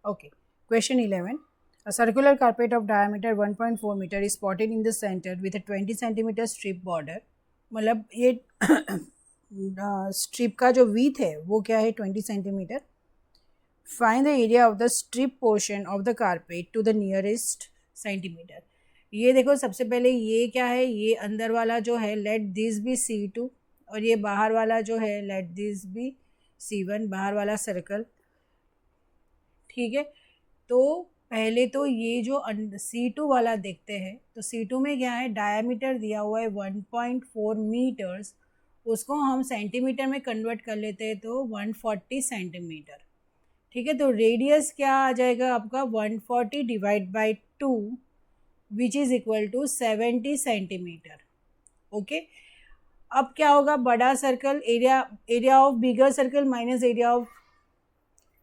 Okay. Question 11. A circular carpet of diameter 1.4 meter is spotted in the center with a 20 centimeter strip border. मतलब ये strip का जो with है वो क्या है 20 centimetre. Find the area of the strip portion of the carpet to the nearest centimetre. ये देखो सबसे पहले ये क्या है, ये अंदर वाला जो है लेट दिस बी C2 और ये बाहर वाला जो है लेट दिस बी C1, बाहर वाला सर्कल. ठीक है, तो पहले तो ये जो C2 वाला देखते हैं, तो C2 में क्या है, डायमीटर दिया हुआ है 1.4 मीटर्स, उसको हम सेंटीमीटर में कन्वर्ट कर लेते हैं तो 140 सेंटीमीटर. ठीक है, तो रेडियस क्या आ जाएगा आपका 140 divide by 2 which is equal to 70 centimetre. Okay, अब क्या होगा, बड़ा circle area of bigger circle minus area of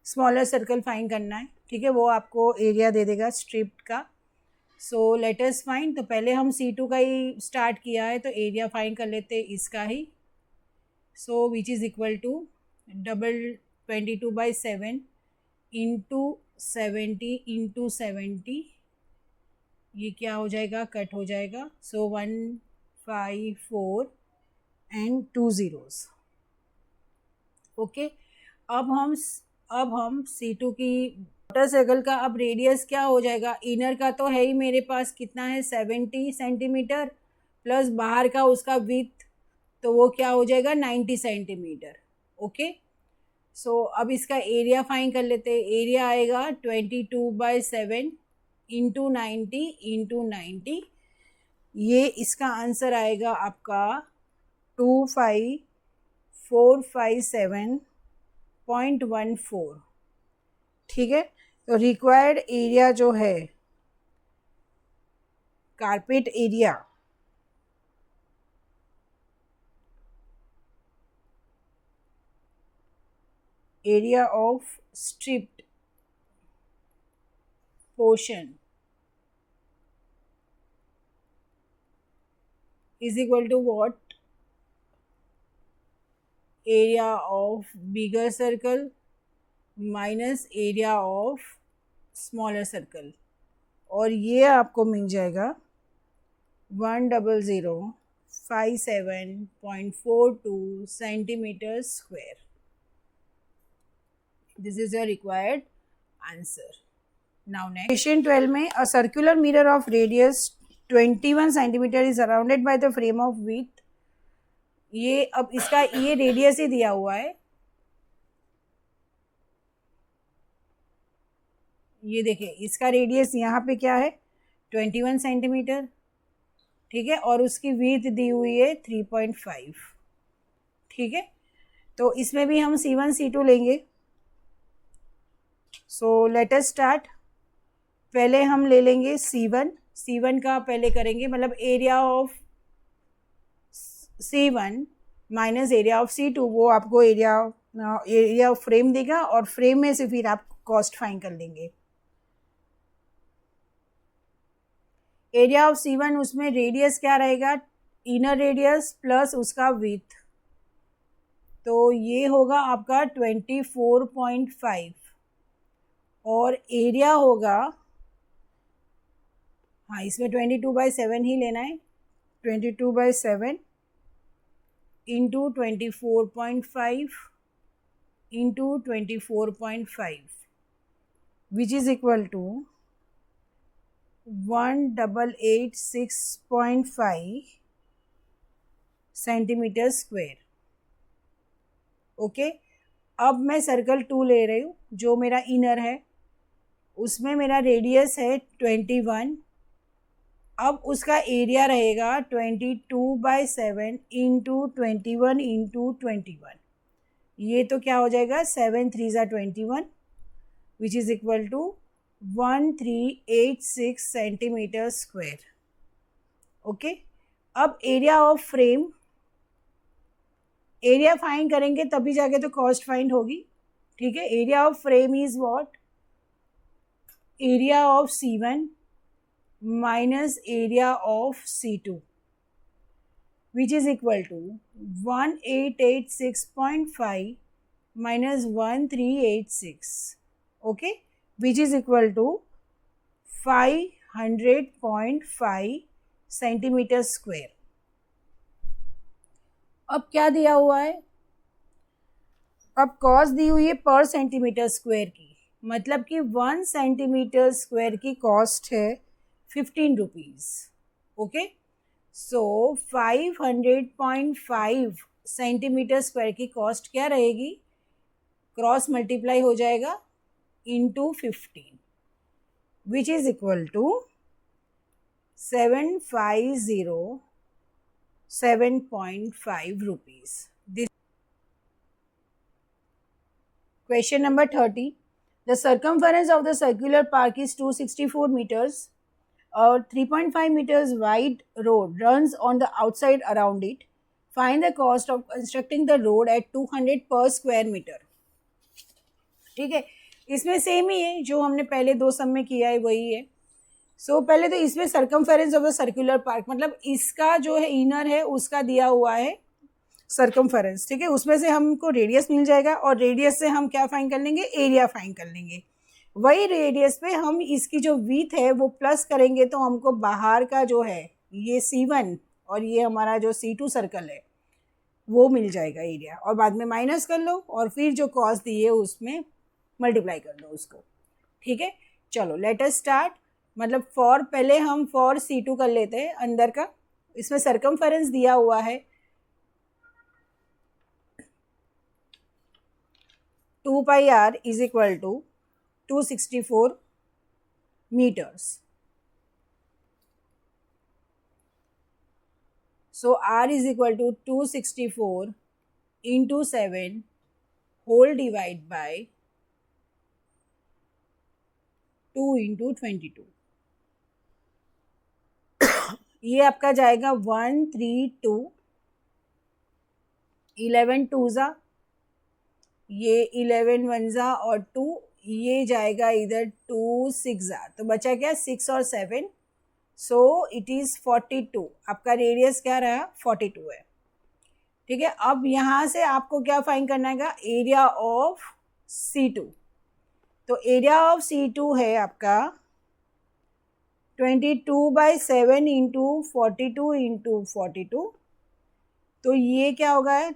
smaller circle find करना है. ठीक है, वो आपको एरिया दे देगा स्ट्रिप का. So let us find. तो पहले हम C2 का ही स्टार्ट किया है तो एरिया फाइंड कर लेते हैं इसका ही. So which is equal to 22/7 into 70 into 70. ये क्या हो जाएगा, कट हो जाएगा. सो 154 एंड 2 zeros. ओके, अब हम C2 की वाटर सर्कल का अब रेडियस क्या हो जाएगा, इनर का तो है ही मेरे पास कितना है 70 सेंटीमीटर प्लस बाहर का उसका विथ, तो वो क्या हो जाएगा 90 सेंटीमीटर. ओके, सो अब इसका एरिया फाइंड कर लेते हैं. एरिया आएगा 22/7 इंटू 90. ये इसका आंसर आएगा आपका 25457.14. ठीक है, तो रिक्वायर्ड एरिया जो है carpet area of striped portion is equal to what, area of bigger circle minus area of smaller circle, और ये आपको मिल जाएगा 10057.42 centimetre square. This is your required answer. Now next question 12 में a circular mirror of radius 21 centimetre is surrounded by the frame of with. ये अब इसका ये radius ही दिया हुआ है. ये देखिए इसका रेडियस यहाँ पे क्या है 21 सेंटीमीटर. ठीक है, और उसकी विड्थ दी हुई है 3.5. ठीक है, तो इसमें भी हम C1 C2 लेंगे. So let us start. पहले हम ले लेंगे C1 का पहले करेंगे, मतलब area of C1 minus area of C2, वो आपको एरिया ऑफ फ्रेम देगा और फ्रेम में से फिर आप कॉस्ट फाइंड कर लेंगे. एरिया ऑफ C1 उसमें रेडियस क्या रहेगा, इनर रेडियस प्लस उसका विथ, तो ये होगा आपका 24.5 और एरिया होगा, हाँ इसमें 22/7 ही लेना है, 22/7 into 24.5 into 24.5 which is equal to 1886.5 centimetre square. Okay, अब मैं सर्कल 2 ले रही हूँ जो मेरा इनर है, उसमें मेरा रेडियस है 21. अब उसका एरिया रहेगा 22/7 इंटू 21 इंटू 21. ये तो क्या हो जाएगा 7 3 21 which is equal to 1386 centimetre square. Okay, अब area of frame, area find करेंगे तभी जाके तो कॉस्ट फाइंड होगी. ठीक है, area of frame is what, area of C1 minus area of C2 which is equal to 1886.5 minus 1386. Okay, which is equal to 500.5 centimetre square. अब क्या दिया हुआ है, अब कॉस्ट दी हुई है पर सेंटीमीटर स्क्वायर की, मतलब कि 1 सेंटीमीटर स्क्वायर की कॉस्ट है 15 rupees. Okay, so 500.5 centimetre square की कॉस्ट क्या रहेगी, क्रॉस मल्टीप्लाई हो जाएगा into 15, which is equal to 750.7.5 rupees. Question number 30. The circumference of the circular park is 264 meters. A 3.5 meters wide road runs on the outside around it. Find the cost of constructing the road at 200 per square meter. ठीक है, इसमें same ही है जो हमने पहले दो सम में किया है वही है। सो पहले तो इसमें circumference of the circular park, मतलब इसका जो है इनर है उसका दिया हुआ है सर्कमफेरेंस, ठीक है, उसमें से हमको रेडियस मिल जाएगा और रेडियस से हम क्या फाइंड कर लेंगे, एरिया फाइंड कर लेंगे। वही रेडियस पे हम इसकी जो विड्थ है वो प्लस करेंगे तो हमको बाहर का जो है ये C1 और ये हमारा जो C2 सर्कल है वो मिल जाएगा एरिया, और बाद में माइनस कर लो और फिर जो कॉस्ट दी है उसमें मल्टीप्लाई कर लो उसको। ठीक है, चलो लेट अस स्टार्ट। मतलब फॉर पहले हम फॉर C2 कर लेते हैं अंदर का, इसमें सर्कमफेरेंस दिया हुआ है 2 pi r is equal to 264 meters. So r is equal to 264 into 7 whole divide by 2 into 22. ये आपका जाएगा 132, 11 टूज़ा, ये 11 वनज़ा और 2, ये जाएगा इधर 2 सिक्सा, तो बचा क्या 6 और 7, सो इट इज़ 42। आपका रेडियस क्या रहा 42 है। ठीक है, अब यहाँ से आपको क्या फाइंड करना है, एरिया ऑफ C2। तो एरिया ऑफ C2 है आपका 22/7 इंटू 42 इंटू 42, तो ये क्या होगा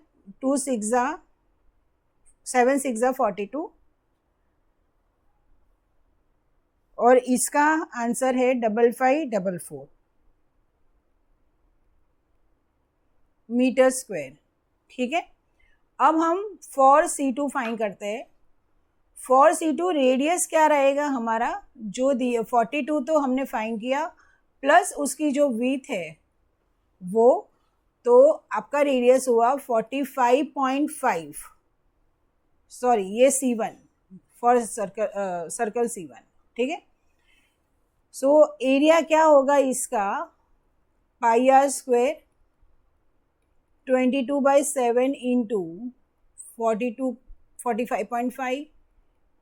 2 सिक्सा 7 सिक्सा 42, और इसका आंसर है 5544 मीटर स्क्वायर। ठीक है, अब हम फॉर C2 फाइंड करते हैं। फॉर C2 रेडियस क्या रहेगा हमारा, जो दिए 42 तो हमने फाइंड किया, प्लस उसकी जो विड्थ है वो, तो आपका रेडियस हुआ 45.5, सॉरी ये C1 फॉर सर्कल C1। ठीक है, सो एरिया क्या होगा इसका, pi r square 22/7 into 45.5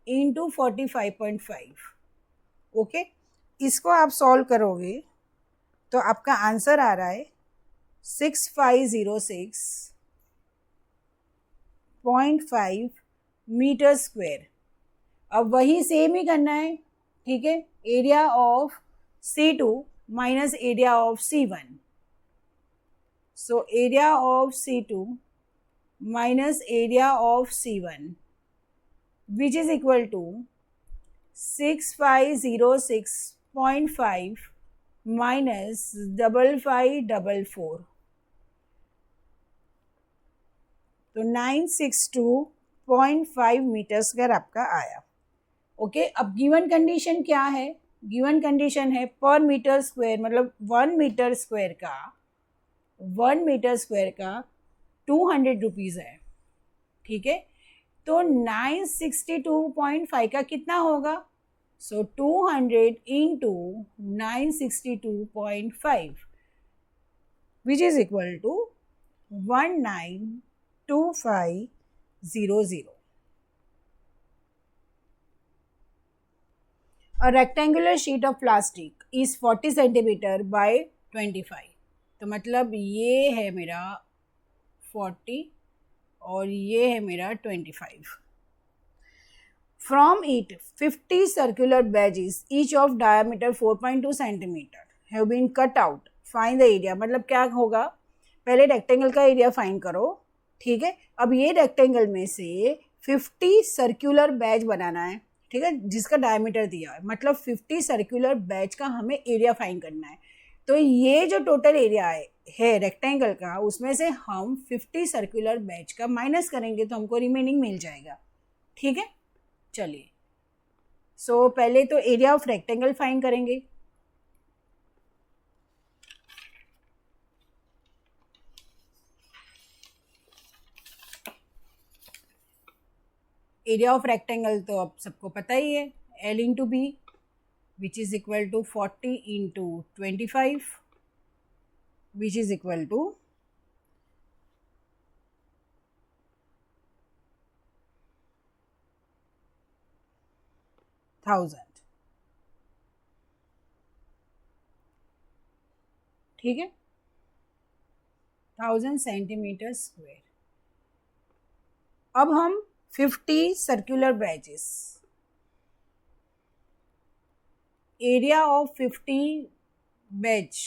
into 45.5। Okay, इसको आप सॉल्व करोगे तो आपका आंसर आ रहा है 6506.5 मीटर स्क्वेयर। अब वही सेम ही करना है। ठीक है, area of C2 minus area of C1, so area of C2 minus area of C1 which is equal to 6506.5 minus 5544, तो 962.5 मीटर स्क्वायर आपका आया। ओके, अब गिवन कंडीशन क्या है, गिवन कंडीशन है पर मीटर स्क्वायर, मतलब 1 मीटर स्क्वायर का 200 रुपीज़ है। ठीक है, तो 962.5 का कितना होगा, so 200 into 962.5 which is equal to 192500। A rectangular sheet of plastic is 40 centimetre by 25, तो मतलब ये है मेरा 40 और ये है मेरा 25। From it 50 circular badges each of diameter 4.2 centimetre have been cut out, find the area. मतलब क्या होगा, पहले रेक्टेंगल का एरिया फाइंड करो, ठीक है। अब ये रेक्टेंगल में से 50 सर्कुलर बैज बनाना है, ठीक है, जिसका डायमीटर दिया है, मतलब 50 सर्कुलर बैज का हमें एरिया फाइंड करना है। तो ये जो टोटल एरिया है रेक्टेंगल का, उसमें से हम 50 सर्कुलर बैज का माइनस करेंगे तो हमको रिमेनिंग मिल जाएगा, ठीक है। चलिए, सो पहले तो एरिया ऑफ रेक्टेंगल फाइंड करेंगे। एरिया ऑफ रेक्टेंगल तो अब सबको पता ही है, L into B, which is equal to 40 into 25, which is equal to 1000, ठीक है, 1000 सेंटीमीटर स्क्वायर। अब हम 50 circular badges, area of 50 badge,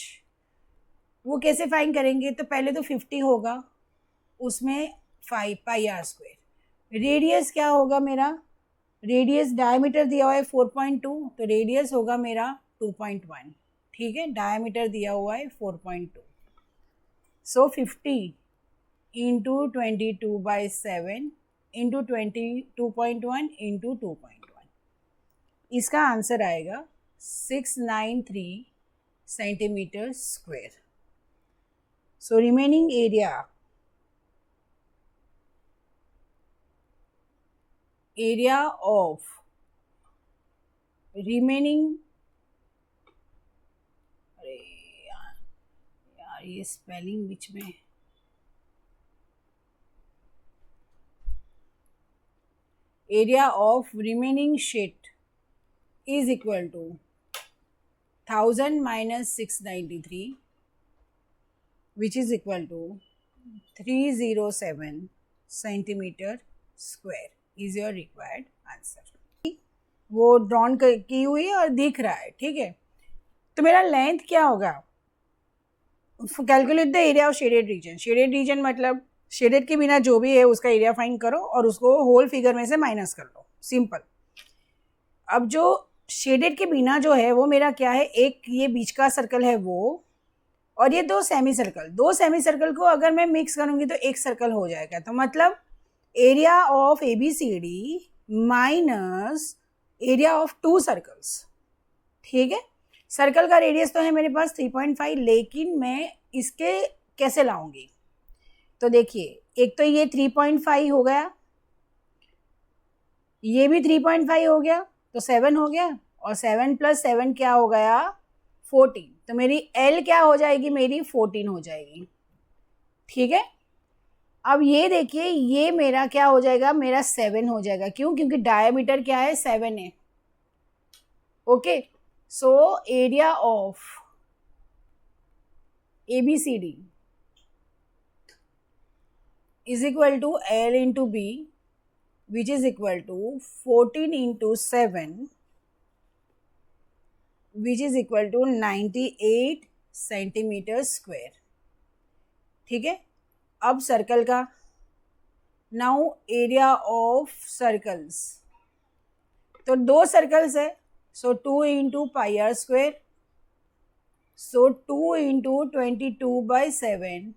वो कैसे फाइंड करेंगे। तो पहले तो 50 होगा, उसमें 5 पाई आर स्क्वायर। रेडियस क्या होगा मेरा, रेडियस डायमीटर दिया हुआ है 4.2, तो रेडियस होगा मेरा 2.1, ठीक है, डायमीटर दिया हुआ है 4.2। सो 50 इंटू 22/7 इंटू 22.1 इंटू 2.1, इसका आंसर आएगा 693 centimetre square. So remaining area of remaining, अरे यार ये स्पेलिंग बीच में, area of remaining sheet is equal to 1000 minus 693, which is equal to 307 centimeter square is your required answer। वो ड्रॉन की हुई है और दिख रहा है, ठीक है। तो मेरा लेंथ क्या होगा, calculate the area of shaded reason. Shaded region मतलब शेडेड के बिना जो भी है उसका एरिया फाइंड करो और उसको होल फिगर में से माइनस कर लो, सिंपल। अब जो शेडेड के बिना जो है वो मेरा क्या है, एक ये बीच का सर्कल है वो, और ये दो सेमी सर्कल को अगर मैं मिक्स करूंगी तो एक सर्कल हो जाएगा। तो मतलब area of ABCD minus area of 2 circles, ठीक है। सर्कल का रेडियस तो है मेरे पास 3.5, लेकिन मैं इसके कैसे लाऊंगी। तो देखिए, एक तो ये 3.5 हो गया, ये भी 3.5 हो गया, तो 7 हो गया, और 7 + 7 क्या हो गया, 14। तो मेरी L क्या हो जाएगी, मेरी 14 हो जाएगी, ठीक है। अब ये देखिए, ये मेरा क्या हो जाएगा, मेरा 7 हो जाएगा। क्यों, क्योंकि डायमीटर क्या है, 7 है, okay. So area of ABCD is equal to L into B, which is equal to 14 into 7, which is equal to 98 centimetre square, ठीक है। अब सर्कल का, नाउ एरिया ऑफ सर्कल्स, तो 2 सर्कल्स है, so 2 into pi r square, so 2 into 22/7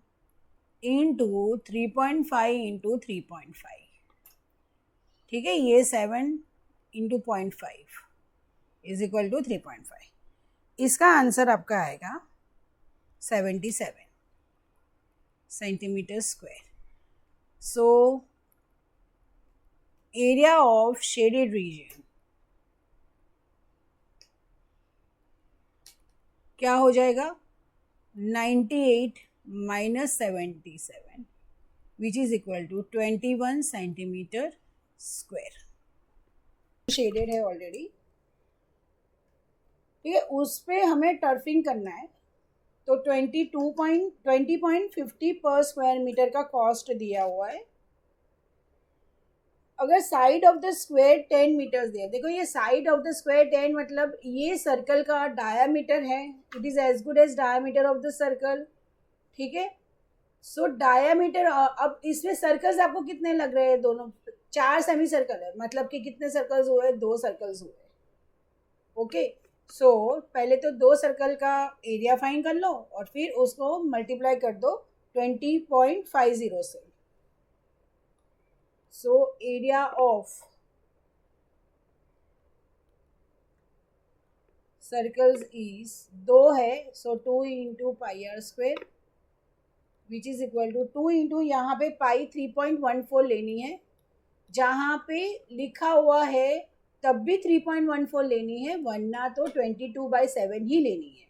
into 3.5 into 3.5, ठीक है। ये 7 into 0.5 is equal to 3.5। इसका आंसर आपका आएगा 77 centimetre square. So area of shaded region क्या हो जाएगा, 98 minus 77, which is equal to 21 centimetre square. Shaded है ऑलरेडी, ठीक है, उस पर हमें टर्फिंग करना है। तो 20.50 पर स्क्वायर मीटर का कॉस्ट दिया हुआ है। अगर side of the square 10 metres दिया, देखो ये साइड ऑफ द स्क्वायर 10 मतलब ये सर्कल का डायामीटर है, it is as good as diameter of the circle, ठीक है। सो डायामीटर, अब इसमें सर्कल्स आपको कितने लग रहे हैं, दोनों 4 सेमी सर्कल है, मतलब कि कितने सर्कल्स हुए, 2 सर्कल्स हुए, ओके। सो पहले तो 2 सर्कल का एरिया फाइंड कर लो और फिर उसको मल्टीप्लाई कर दो 20.50 से। So area of circles is 2 है, so 2 into pi r square which is equal to 2 into यहाँ पे पाई 3.14 लेनी है, जहाँ पे लिखा हुआ है तब भी 3.14 लेनी है, वरना तो 22/7 ही लेनी है।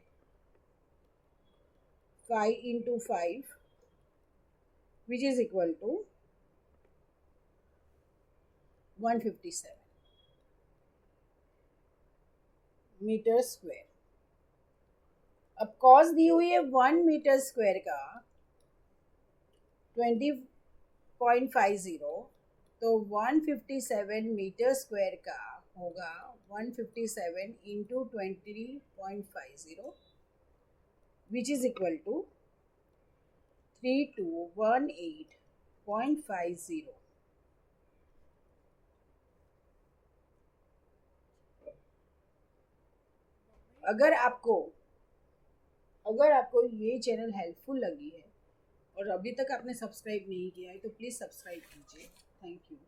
5 into 5 which is equal to 157 metre square. अब कॉस दी हुई है 1 मीटर स्क्वायर का 20.50, तो 157 मीटर स्क्वायर का होगा 157 into 20.50 which is equal to 3218.50। अगर आपको ये चैनल हेल्पफुल लगी है और अभी तक आपने सब्सक्राइब नहीं किया है तो प्लीज़ सब्सक्राइब कीजिए। Thank you.